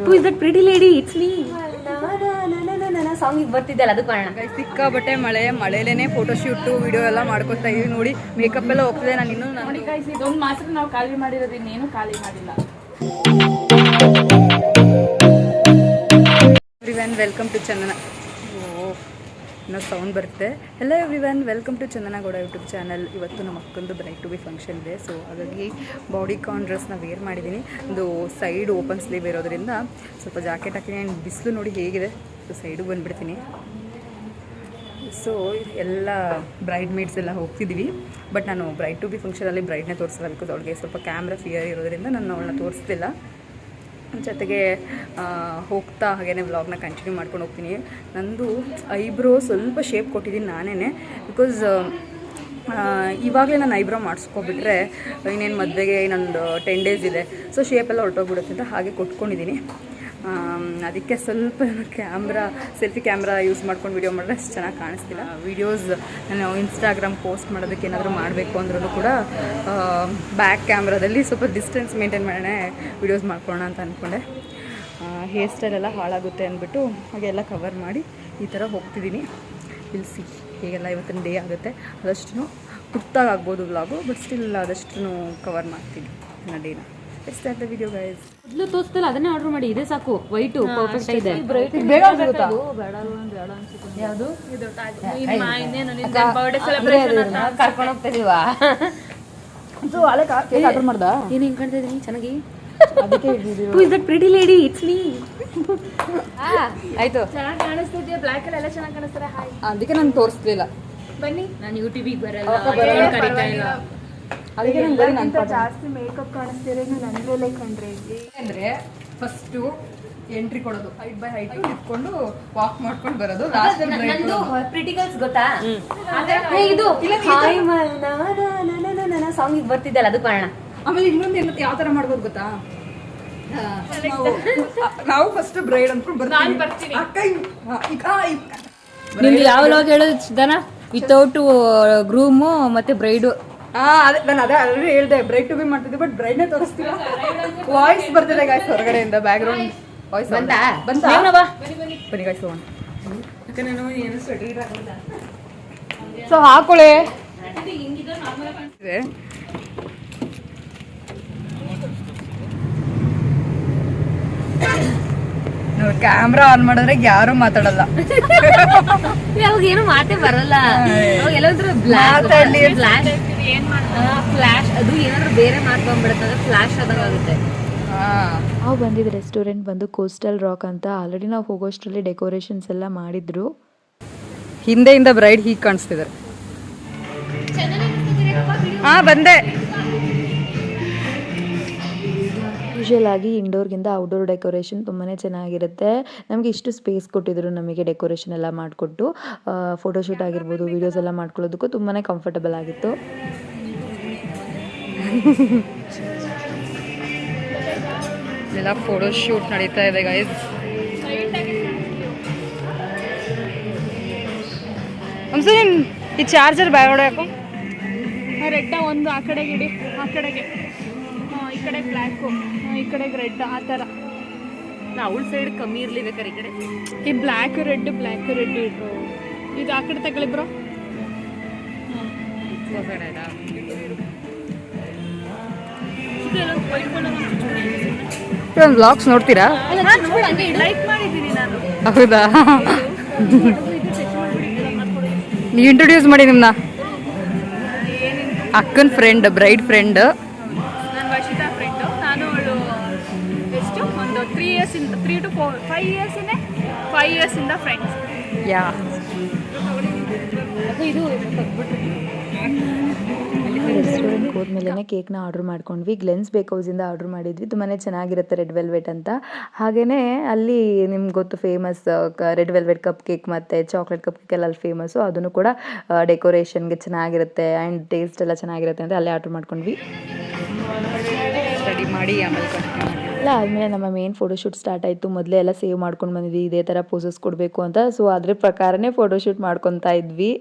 Who is that pretty lady it's me song ಬರ್ತಿದ್ದಲ್ಲ ಅದು ಕಾರಣ. ಸಿಕ್ಕಾಬಟ್ಟೆ ಮಳೆಲೇನೆ ಫೋಟೋ ಶೂಟು ವಿಡಿಯೋ ಎಲ್ಲ ಮಾಡ್ಕೊತಾ ಇದೀವಿ ನೋಡಿ. ಮೇಕಪ್ ಎಲ್ಲ ಹೋಗ್ತಿದೆ. ನಾನು ಇನ್ನೂ ಇದೊಂದು ಮಾತ್ರ ನಾವು ಖಾಲಿ ಮಾಡಿರೋದು, ಇನ್ನೇನು ಖಾಲಿ ಮಾಡಿಲ್ಲ. Everyone welcome to Chandana. ಇನ್ನೂ ಸೌಂಡ್ ಬರುತ್ತೆ. ಎಲ್ಲ everyone welcome to Chandana Gowda YouTube channel. ಇವತ್ತು ನಮ್ಮ ಅಕ್ಕಂದು ಬ್ರೈಟ್ ಟು ಬಿ ಫಂಕ್ಷನ್ ಇದೆ. ಸೊ ಹಾಗಾಗಿ ಬಾಡಿಕಾನ್ ಡ್ರೆಸ್ನ ವೇರ್ ಮಾಡಿದ್ದೀನಿ. ಒಂದು ಸೈಡ್ ಓಪನ್ ಸ್ಲೀವ್ ಇರೋದ್ರಿಂದ ಸ್ವಲ್ಪ ಜಾಕೆಟ್ ಹಾಕಿದ್ದೀನಿ. ಆ್ಯಂಡ್ ಬಿಸಿಲು ನೋಡಿ ಹೇಗಿದೆ. ಸೊ ಸೈಡಿಗೆ ಬಂದುಬಿಡ್ತೀನಿ. ಸೊ ಎಲ್ಲ ಬ್ರೈಡ್ ಮೇಡ್ಸ್ ಎಲ್ಲ ಹೋಗ್ತಿದ್ದೀವಿ. ಬಟ್ ನಾನು ಬ್ರೈಟ್ ಟು ಬಿ ಫಂಕ್ಷನಲ್ಲಿ ಬ್ರೈಡ್ನೇ ತೋರಿಸಲ್ಲ. ಬಿಕಾಸ್ ಅವಳಿಗೆ ಸ್ವಲ್ಪ ಕ್ಯಾಮ್ರಾ ಫಿಯರ್ ಇರೋದ್ರಿಂದ ನಾನು ಅವಳನ್ನ ತೋರಿಸ್ತಿಲ್ಲ. ಜೊತೆಗೆ ಹೋಗ್ತಾ ಹಾಗೇ ವ್ಲಾಗ್ನ ಕಂಟಿನ್ಯೂ ಮಾಡ್ಕೊಂಡು ಹೋಗ್ತೀನಿ. ನಂದು ಐಬ್ರೋ ಸ್ವಲ್ಪ ಶೇಪ್ ಕೊಟ್ಟಿದ್ದೀನಿ ನಾನೇ. ಬಿಕಾಸ್ ಇವಾಗಲೇ ನಾನು ಐಬ್ರೋ ಮಾಡಿಸ್ಕೊಬಿಟ್ರೆ ಇನ್ನೇನು ಮದುವೆಗೆ ಇನ್ನೊಂದು 10 days ಇದೆ. ಸೊ ಶೇಪೆಲ್ಲ ಹೊರಟೋಗ್ಬಿಡುತ್ತೆ ಅಂತ ಹಾಗೆ ಕೊಟ್ಕೊಂಡಿದ್ದೀನಿ. ಅದಕ್ಕೆ ಸ್ವಲ್ಪ ಸೆಲ್ಫಿ ಕ್ಯಾಮ್ರಾ ಯೂಸ್ ಮಾಡ್ಕೊಂಡು ವೀಡಿಯೋ ಮಾಡಿದ್ರೆ ಅಷ್ಟು ಚೆನ್ನಾಗಿ ಕಾಣಿಸ್ತಿಲ್ಲ. ವೀಡಿಯೋಸ್ ನಾನು ಇನ್ಸ್ಟಾಗ್ರಾಮ್ ಪೋಸ್ಟ್ ಮಾಡೋದಕ್ಕೆ ಏನಾದರೂ ಮಾಡಬೇಕು ಅಂದ್ರೂ ಕೂಡ ಬ್ಯಾಕ್ ಕ್ಯಾಮ್ರಾದಲ್ಲಿ ಸ್ವಲ್ಪ ಡಿಸ್ಟೆನ್ಸ್ ಮೇಂಟೈನ್ ಮಾಡೋಣ, ವೀಡಿಯೋಸ್ ಮಾಡ್ಕೊಳ್ಳೋಣ ಅಂತ ಅಂದ್ಕೊಂಡೆ. ಹೇರ್ ಸ್ಟೈಲೆಲ್ಲ ಹಾಳಾಗುತ್ತೆ ಅಂದ್ಬಿಟ್ಟು ಹಾಗೆಲ್ಲ ಕವರ್ ಮಾಡಿ ಈ ಥರ ಹೋಗ್ತಿದ್ದೀನಿ. ಇಲ್ಸಿ ಹೇಗೆಲ್ಲ ಇವತ್ತಿನ ಡೇ ಆಗುತ್ತೆ. ಅದಷ್ಟು ಕುರ್ತಾಗ್ಬೋದು ವ್ಲಾಗು, ಬಟ್ ಸ್ಟಿಲ್ ಅದಷ್ಟು ಕವರ್ ಮಾಡ್ತೀನಿ ನನ್ನ ಡೇನ. Start the video guys. ಮೊದಲು ತೋರಿಸ್ತಲ್ಲ ಅದನ್ನೇ ಆರ್ಡರ್ ಮಾಡಿ. ಇದೆ ಸಾಕು, ವೈಟು ಪರ್ಫೆಕ್ಟ್ ಇದೆ. ಬೇಗ ಆಗುತ್ತಾ? ಯಾವುದು ಕರ್ಕೊಂಡು ಹೋಗ್ತಿದೀವ. ಆರ್ಡರ್ ಮಾಡ್ದ ಏನು ಹಿಂಗೆ ಕಾಣ್ತಾ ಇದೀನಿ ಚೆನ್ನಾಗಿ. ಅದಕ್ಕೆ ಹೂ is that pretty lady it's me. ಆಯ್ತು, ಚೆನ್ನಾಗಿ ಕಾಣಿಸ್ತಿದ್ಯಾ. ಬ್ಲ್ಯಾಕ್ ಎಲ್ಲ ಚೆನ್ನಾಗಿ ಕಾಣಿಸ್ತಾರೆ. ಹಾಯ್. ಅದಕ್ಕೆ ನಾನು ತೋರಿಸ್ಲಿಲ್ಲ. ಬನ್ನಿ, ನಾನು ಯೂಟ್ಯೂಬಿಗೆ ಬರಲ್ಲ, ಕರೀತಾ ಇಲ್ಲ. ಅದಕ್ಕೆ ನಾನು ಜಾಸ್ತಿ ಮೇಕಪ್ ಕಾಣಿಸ್ತೀರ ನನಗೆ ಕಂಡ್ರೆ. ಅಂದರೆ ಫಸ್ಟು ಎಂಟ್ರಿ ಕೊಡೋದು, ಹೈಟ್ ಬೈ ಹೈಟ್ ಇಟ್ಕೊಂಡು ವಾಕ್ ಮಾಡ್ಕೊಂಡು ಬರೋದು. ಪ್ರಿಟಿಗಲ್ಸ್ ಗೊತ್ತಾ? ಇದು ಸಾಂಗ್ ಬರ್ತಿದ್ದಲ್ಲ ಅದು ಕಾರಣ. ಆಮೇಲೆ ಇನ್ನೊಂದು ಏನು ಯಾವ ಥರ ಮಾಡ್ಬೋದು ಗೊತ್ತಾ? ನಾವು ಫಸ್ಟ್ ಬ್ರೈಡ್ ಅಂದ್ಕೊಂಡು ಬರ್ತೀನಿ. ನಿಮ್ದು ಯಾವ ಲಾಗ್ ಹೇಳೋದು ದನ? ವಿತೌಟ್ ಗ್ರೂಮು ಮತ್ತೆ ಬ್ರೈಡು. ಅದೇ ನಾನು ಆಲ್ರೆಡಿ ಹೇಳ್ದೆ, ಬ್ರೈಡ್ ಟು ಬಿ ಮಾಡ್ತಿದ್ದೆ. ಬಟ್ ಬ್ರೈಡ್ನೇ ತೋರಿಸ್ತೀವಿ. ವಾಯ್ಸ್ ಬರ್ತಿದೆ ಗಾಯ್ಸ್ ಹೊರಗಡೆಯಿಂದ. ಬ್ಯಾಕ್ಗ್ರೌಂಡ್ ವಾಯ್ಸ್ ಬಂತಾ? ಬನ್ನಿ ಗಾಯ್ಸ್ ಹೋಗೋಣ. ಸೊ ಹಾಕೊಳ್ಳಿ. ನಾವು ಕ್ಯಾಮ್ರಾ ಆನ್ ಮಾಡಿದ್ರೆ ಯಾರು ಮಾತಾಡಲ್ಲ. ಅವಾಗ ಏನು ಮಾತೇ ಬರಲ್ಲ. ಎಲ್ಲಾದ್ರೂ ಫ್ಲಾಶ್ ಅದು ಏನಾದ್ರು ಬೇರೆ ಮಾಡ್ಕೊಂಡ್ಬಿಡುತ್ತೆ. ಫ್ಲಾಶ್ ಆದಂಗಾಗುತ್ತೆ. ನಾವು ಬಂದಿದ್ದ ರೆಸ್ಟೋರೆಂಟ್ ಬಂದು ಕೋಸ್ಟಲ್ ರಾಕ್ ಅಂತ. ಆಲ್ರೆಡಿ ನಾವು ಹೋಗೋಷ್ಟರಲ್ಲಿ ಡೆಕೋರೇಷನ್ಸ್ ಎಲ್ಲ ಮಾಡಿದ್ರು. ಹಿಂದೆಯಿಂದ ಬ್ರೈಡ್ ಹೀಗೆ ಕಾಣಿಸ್ತಿದ್ದಾರೆ. ಬಂದೆ. ಯೂಶುವಲ್ ಆಗಿ ಇಂಡೋರ್ಗಿಂತ ಔಟ್ಡೋರ್ ಡೆಕೋರೇಷನ್ ತುಂಬಾ ಚೆನ್ನಾಗಿರುತ್ತೆ. ನಮಗೆ ಇಷ್ಟು ಸ್ಪೇಸ್ ಕೊಟ್ಟಿದ್ರು ನಮಗೆ ಡೆಕೋರೇಷನ್ ಎಲ್ಲ ಮಾಡಿಕೊಟ್ಟು. ಫೋಟೋಶೂಟ್ ಆಗಿರ್ಬೋದು, ವೀಡಿಯೋಸ್ ಎಲ್ಲ ಮಾಡ್ಕೊಳ್ಳೋದಕ್ಕೂ ತುಂಬಾ ಕಂಫರ್ಟಬಲ್ ಆಗಿತ್ತು. ಎಲ್ಲ ಫೋಟೋ ಶೂಟ್ ನಡೀತಾ ಇದೆ ಗೈಸ್. ಈ ಚಾರ್ಜರ್ ಬ್ಯಾಗ್ ಯಾಕೋ ರೆಡ್ ಒಂದು ಆ ಕಡೆಗೆ ಇಡಿ, ಆ ಕಡೆಗೆ ಈ ಕಡೆ ಬ್ಲ್ಯಾಕು, ಈ ಕಡೆಗೆ ರೆಡ್, ಆ ಥರ. ಅವಳ ಸೈಡ್ ಕಮ್ಮಿ ಇರಲಿ ಬೇಕಾರೆ. ಈ ಕಡೆ ಈ ಬ್ಲ್ಯಾಕ್ ರೆಡ್ ಇಟ್ರು. ಇದು ಆ ಕಡೆ ತಗೊಳ್ಳಿ ಬ್ರೋ. ವ್ಲಾಗ್ಸ್ ನೋಡ್ತೀರಾ? ಲೈಕ್ ಮಾಡಿದ್ದೀನಿ ನಾನು. ಹೌದಾ? ನೀವು ಇಂಟ್ರೊಡ್ಯೂಸ್ ಮಾಡಿ ನಿಮ್ಮನ್ನ. ಅಕ್ಕನ ಫ್ರೆಂಡ್, ಬ್ರೈಡ್ ಫ್ರೆಂಡ್. ನಾನು ವರ್ಷಿತಾ ಫ್ರೆಂಡು. ನಾನು ಅವಳು ಎಷ್ಟು ಒಂದು 3 years 3 to 5 years ಇಂದ ಫ್ರೆಂಡ್ಸ್. ಯಾ ಇದು ರೆಸ್ಟೋರೆಂಟ್ಗೆ ಹೋದ್ಮೇಲೆ ಕೇಕ್ನ ಆರ್ಡ್ರ್ ಮಾಡ್ಕೊಂಡ್ವಿ. ಗ್ಲೆನ್ಸ್ ಬೇಕ್ ಹೌಸಿಂದ ಆರ್ಡ್ರ್ ಮಾಡಿದ್ವಿ. ತುಂಬಾ ಚೆನ್ನಾಗಿರುತ್ತೆ ರೆಡ್ ವೆಲ್ವೆಟ್ ಅಂತ. ಹಾಗೆಯೇ ಅಲ್ಲಿ ನಿಮ್ಗೆ ಗೊತ್ತು famous red velvet cup cake ಮತ್ತು ಚಾಕ್ಲೇಟ್ ಕಪ್ ಕೇಕ್ ಎಲ್ಲ ಅಲ್ಲಿ ಫೇಮಸ್ಸು. ಅದನ್ನು ಕೂಡ ಡೆಕೋರೇಷನ್ಗೆ ಚೆನ್ನಾಗಿರುತ್ತೆ ಆ್ಯಂಡ್ ಟೇಸ್ಟ್ ಎಲ್ಲ ಚೆನ್ನಾಗಿರುತ್ತೆ ಅಂತ ಅಲ್ಲೇ ಆರ್ಡ್ರ್ ಮಾಡ್ಕೊಂಡ್ವಿ. ಸ್ಟಡಿ ಮಾಡಿ ಆಮೇಲೆ ಎಲ್ಲ ಆದಮೇಲೆ ನಮ್ಮ ಮೇನ್ ಫೋಟೋಶೂಟ್ ಸ್ಟಾರ್ಟ್ ಆಯಿತು. ಮೊದಲೇ ಎಲ್ಲ ಸೇವ್ ಮಾಡ್ಕೊಂಡು ಬಂದಿದ್ವಿ ಇದೇ ಥರ ಪೋಸಸ್ ಕೊಡಬೇಕು ಅಂತ. ಸೊ ಅದ್ರ ಪ್ರಕಾರನೇ ಫೋಟೋಶೂಟ್ ಮಾಡ್ಕೊತಾ ಇದ್ವಿ.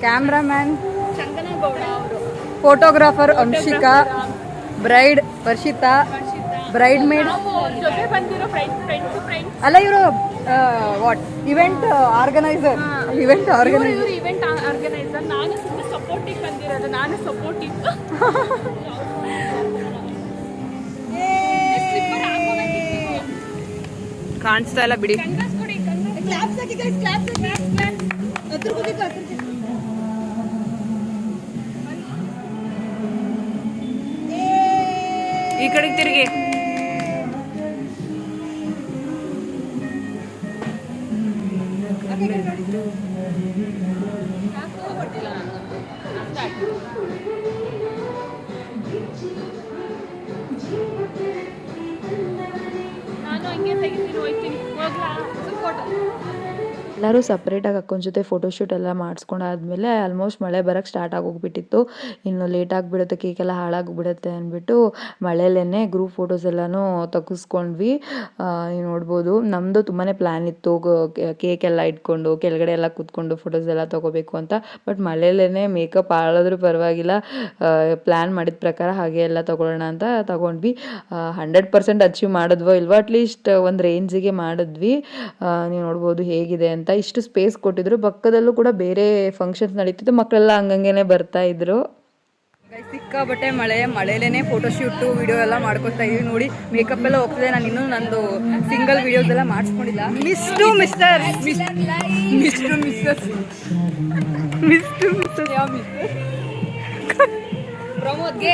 ಕ್ಯಾಮ್ರಾಮ್ಯಾನ್ ಚಂದನ ಗೌಡ ಅವರು, photographer Anshika, bride Varshitha, bride made ಜೊತೆ ಬಂದಿರೋ ಫ್ರೆಂಡ್ಸ್ ಅಲ್ಲ ಇವರು what event organiser event organiser event organiser. ನಾನು ಸುಮ್ಮನೆ ಸಪೋರ್ಟಿಗೆ ಬಂದಿರೋದು, ನಾನು ಸಪೋರ್ಟಿವ್. ಕಾಣಿಸ್ತಾ ಇಲ್ಲ ಬಿಡಿ. ಈ ಕಡೆಗೆ ತಿರುಗಿ. ನಾನು ಹಂಗೆ ತೆಗಿತೀನಿ, ಹೋಗ್ತೀನಿ. ಹೋಗ್ಲಾ ಫೋಟೋ? ಎಲ್ಲರೂ ಸಪ್ರೇಟಾಗಿ ಅಕ್ಕನ ಜೊತೆ ಫೋಟೋಶೂಟ್ ಎಲ್ಲ ಮಾಡಿಸ್ಕೊಂಡಾದ್ಮೇಲೆ ಆಲ್ಮೋಸ್ಟ್ ಮಳೆ ಬರೋಕ್ಕೆ ಸ್ಟಾರ್ಟ್ ಆಗೋಗ್ಬಿಟ್ಟಿತ್ತು. ಇನ್ನು ಲೇಟ್ ಆಗಿಬಿಡುತ್ತೆ, ಕೇಕೆಲ್ಲ ಹಾಳಾಗಿಬಿಡುತ್ತೆ ಅಂದ್ಬಿಟ್ಟು ಮಳೆಯಲ್ಲೇ ಗ್ರೂಪ್ ಫೋಟೋಸ್ ಎಲ್ಲನೂ ತೆಗೆಸ್ಕೊಂಡ್ವಿ. ನೀವು ನೋಡ್ಬೋದು ನಮ್ಮದು ತುಂಬಾ ಪ್ಲ್ಯಾನ್ ಇತ್ತು, ಕೇಕ್ ಎಲ್ಲ ಇಟ್ಕೊಂಡು ಕೆಳಗಡೆ ಎಲ್ಲ ಕೂತ್ಕೊಂಡು ಫೋಟೋಸ್ ಎಲ್ಲ ತೊಗೋಬೇಕು ಅಂತ. ಬಟ್ ಮಳೆಯಲ್ಲೇ ಮೇಕಪ್ ಹಾಳಾದ್ರೂ ಪರವಾಗಿಲ್ಲ, ಪ್ಲ್ಯಾನ್ ಮಾಡಿದ ಪ್ರಕಾರ ಹಾಗೆ ಎಲ್ಲ ತೊಗೊಳ್ಳೋಣ ಅಂತ ತೊಗೊಂಡ್ವಿ. 100% ಅಚೀವ್ ಮಾಡಿದ್ವೋ ಇಲ್ವೋ, ಅಟ್ಲೀಸ್ಟ್ ಒಂದು ರೇಂಜಿಗೆ ಮಾಡಿದ್ವಿ. ನೀವು ನೋಡ್ಬೋದು ಹೇಗಿದೆ ಅಂತ. ಇಷ್ಟು ಸ್ಪೇಸ್ ಕೊಟ್ಟಿದ್ರು, ಪಕ್ಕದಲ್ಲೂ ಕೂಡ ಬೇರೆ ಫಂಕ್ಷನ್ಸ್ ನಡೀತಿತ್ತು, ಮಕ್ಕಳೆಲ್ಲ ಹಂಗಂಗೆ ಬರ್ತಾ ಇದ್ರು. ಸಿಕ್ಕಾಬಟ್ಟೆ ಮಳೆಲೇನೆ ಫೋಟೋಶೂಟು ವಿಡಿಯೋ ಎಲ್ಲ ಮಾಡ್ಕೊತಾ ಇದೀವಿ. ನೋಡಿ ಮೇಕಪ್ ಎಲ್ಲ ಹೋಗ್ತದೆ. ನಾನು ಇನ್ನೂ ನಂದು ಸಿಂಗಲ್ ವಿಡಿಯೋಸ್ ಎಲ್ಲ ಮಾಡಿಸ್ಕೊಂಡಿಲ್ಲ. ಪ್ರಮೋದ್ಗೆ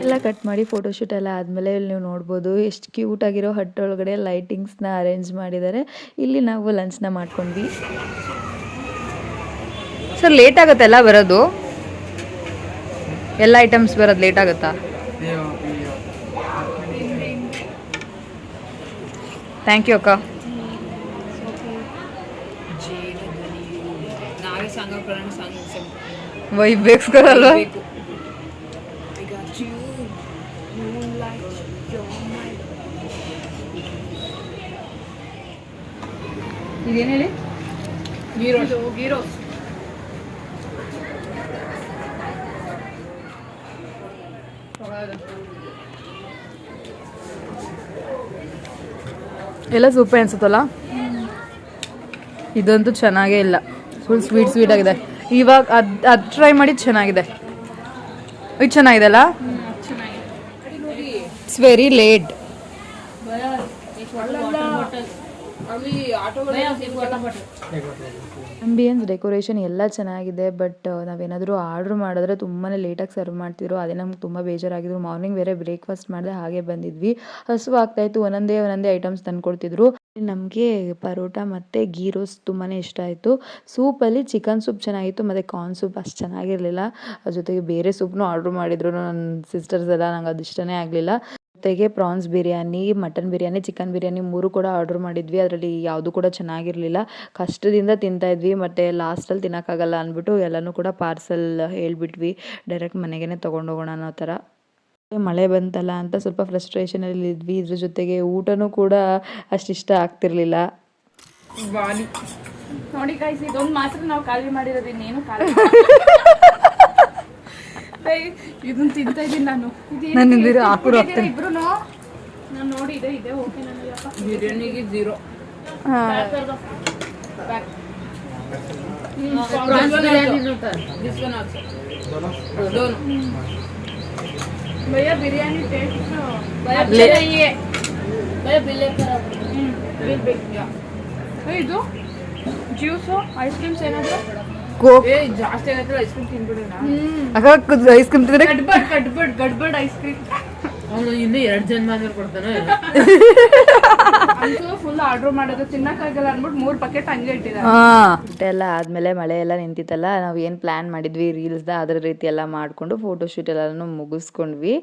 ಎಲ್ಲ ಕಟ್ ಮಾಡಿ ಫೋಟೋಶೂಟ್ ಎಲ್ಲ ಆದಮೇಲೆ ಇಲ್ಲಿ ನೀವು ನೋಡ್ಬೋದು ಎಷ್ಟು ಕ್ಯೂಟಾಗಿರೋ ಹಟ್ ಒಳಗಡೆ ಲೈಟಿಂಗ್ಸ್ನ ಅರೇಂಜ್ ಮಾಡಿದ್ದಾರೆ. ಇಲ್ಲಿ ನಾವು ಲಂಚ್ನ ಮಾಡ್ಕೊಂಡ್ವಿ. ಸರ್ ಲೇಟ್ ಆಗುತ್ತೆ ಎಲ್ಲ ಬರೋದು, ಎಲ್ಲ ಐಟಮ್ಸ್ ಬರೋದು ಲೇಟ್ ಆಗುತ್ತಾ? ಥ್ಯಾಂಕ್ ಯು ಅಕ್ಕ. ವೈಬೇಕ್ಸ್ಕೊಳಲ್ವಾ? ಇದೇನು ಹೇಳಿ? ಗೀರೋಸ್ ಎಲ್ಲ ಸೂಪರ್ ಅನ್ಸುತ್ತಲ್ಲ. ಇದಂತೂ ಚೆನ್ನಾಗೇ ಇಲ್ಲ, ಫುಲ್ ಸ್ವೀಟ್ ಆಗಿದೆ. ಇವಾಗ ಅದು ಟ್ರೈ ಮಾಡಿ ಚೆನ್ನಾಗಿದೆ. ಇದು ಚೆನ್ನಾಗಿದೆ ಅಲ್ಲ? It's very late. Ambience decoration ಎಲ್ಲ ಚೆನ್ನಾಗಿದೆ. ಬಟ್ ನಾವೇನಾದರೂ ಆರ್ಡ್ರ್ ಮಾಡಿದ್ರೆ ತುಂಬಾ ಲೇಟಾಗಿ ಸರ್ವ್ ಮಾಡ್ತಿದ್ರು, ಅದೇ ನಮ್ಗೆ ತುಂಬ ಬೇಜಾರಾಗಿದ್ರು. ಮಾರ್ನಿಂಗ್ ಬೇರೆ ಬ್ರೇಕ್ಫಾಸ್ಟ್ ಮಾಡಿದೆ, ಹಾಗೆ ಬಂದಿದ್ವಿ. ಹಸು ಆಗ್ತಾಯಿತ್ತು, ಒಂದೊಂದೇ ಐಟಮ್ಸ್ ತಂದುಕೊಡ್ತಿದ್ರು. ನಮಗೆ ಪರೋಟ ಮತ್ತು ಗೀ ರೋಸ್ಟ್ ತುಂಬಾ ಇಷ್ಟ ಆಯಿತು. ಸೂಪಲ್ಲಿ ಚಿಕನ್ ಸೂಪ್ ಚೆನ್ನಾಗಿತ್ತು, ಮತ್ತು ಕಾರ್ನ್ ಸೂಪ್ ಅಷ್ಟು ಚೆನ್ನಾಗಿರಲಿಲ್ಲ. ಅದ್ರ ಜೊತೆಗೆ ಬೇರೆ ಸೂಪ್ನೂ ಆರ್ಡ್ರ್ ಮಾಡಿದ್ರು ನನ್ನ ಸಿಸ್ಟರ್ಸ್ ಎಲ್ಲ, ನಂಗೆ ಅದು ಇಷ್ಟನೇ ಆಗಲಿಲ್ಲ. ಜೊತೆಗೆ prawns biryani, mutton biryani, chicken biryani 3 ಕೂಡ ಆರ್ಡ್ರ್ ಮಾಡಿದ್ವಿ. ಅದರಲ್ಲಿ ಯಾವುದು ಕೂಡ ಚೆನ್ನಾಗಿರಲಿಲ್ಲ. ಕಷ್ಟದಿಂದ ತಿಂತಾಯಿದ್ವಿ, ಮತ್ತು ಲಾಸ್ಟಲ್ಲಿ ತಿನ್ನೋಕ್ಕಾಗಲ್ಲ ಅಂದ್ಬಿಟ್ಟು ಎಲ್ಲನೂ ಕೂಡ ಪಾರ್ಸಲ್ ಹೇಳಿಬಿಟ್ವಿ, ಡೈರೆಕ್ಟ್ ಮನೆಗೇ ತೊಗೊಂಡೋಗೋಣ ಅನ್ನೋ ಥರ. ಮಳೆ ಬಂತಲ್ಲ ಅಂತ ಸ್ವಲ್ಪ ಫ್ರಸ್ಟ್ರೇಷನಲ್ಲಿ ಇದ್ವಿ. ಇದ್ರ ಜೊತೆಗೆ ಊಟನೂ ಕೂಡ ಅಷ್ಟಿಷ್ಟ ಆಗ್ತಿರ್ಲಿಲ್ಲ. ನೋಡಿ ಗಾಯ್ಸ್, ಇದೊಂದು ಮಾತ್ರ ನಾವು ಖಾಲಿ ಮಾಡಿರೋದು, ಇನ್ನೇನು ಖಾಲಿ. ಇದನ್ನ ತಿಂತಾ ಇದ್ದೀನಿ ನಾನು. ಇಬ್ರು ನಾನು ನೋಡಿ ಇದೆ ಓಕೆ ನನಗಪ್ಪ. ಬಿರಿಯಾನಿಗೆ 0. भैया बिरयानी टेस्ट ಇದು ಜ್ಯೂಸು ಐಸ್ ಕ್ರೀಮ್ಸ್ ಏನಾದ್ರು ಜಾಸ್ತಿ ಆಗತ್ತಲ್ಲ, ಐಸ್ ಕ್ರೀಮ್ ತಿನ್ಬಿಡೋಣ. ಐಸ್ ಕ್ರೀಮ್ ತಿಂದ್ರೆ ಗಡ್ಬಡ್ ಐಸ್ ಕ್ರೀಮ್. ಅವನು ಇನ್ನೂ 2 ಜನ್ಮ ಕೊಡ್ತಾನೆ. ಫುಲ್ ಆರ್ಡರ್ ಮಾಡೋದು ತಿನ್ನಕ್ಕಾಗಲ್ಲ ಅಂದ್ಬಿಟ್ಟು 3 ಪ್ಯಾಕೆಟ್ ಹಂಗೆ ಇಟ್ಟಿದ್ದಾರೆ. ಊಟ ಎಲ್ಲ ಆದಮೇಲೆ ಮಳೆ ಎಲ್ಲ ನಿಂತಿತ್ತಲ್ಲ, ನಾವು ಏನು ಪ್ಲ್ಯಾನ್ ಮಾಡಿದ್ವಿ ರೀಲ್ಸ್ದ ಅದರ ರೀತಿ ಎಲ್ಲ ಮಾಡಿಕೊಂಡು ಫೋಟೋಶೂಟ್ ಎಲ್ಲನೂ ಮುಗಿಸ್ಕೊಂಡ್ವಿ.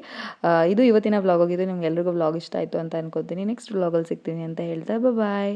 ಇದು ಇವತ್ತಿನ ವ್ಲಾಗ್ ಆಗಿದ್ದು. ನಿಮ್ಗೆ ಎಲ್ರಿಗೂ ವ್ಲಾಗ್ ಇಷ್ಟ ಆಯಿತು ಅಂತ ಅನ್ಕೋತೀನಿ. ನೆಕ್ಸ್ಟ್ ವ್ಲಾಗಲ್ಲಿ ಸಿಗ್ತೀನಿ ಅಂತ ಹೇಳ್ತಾ ಬಾಯ್.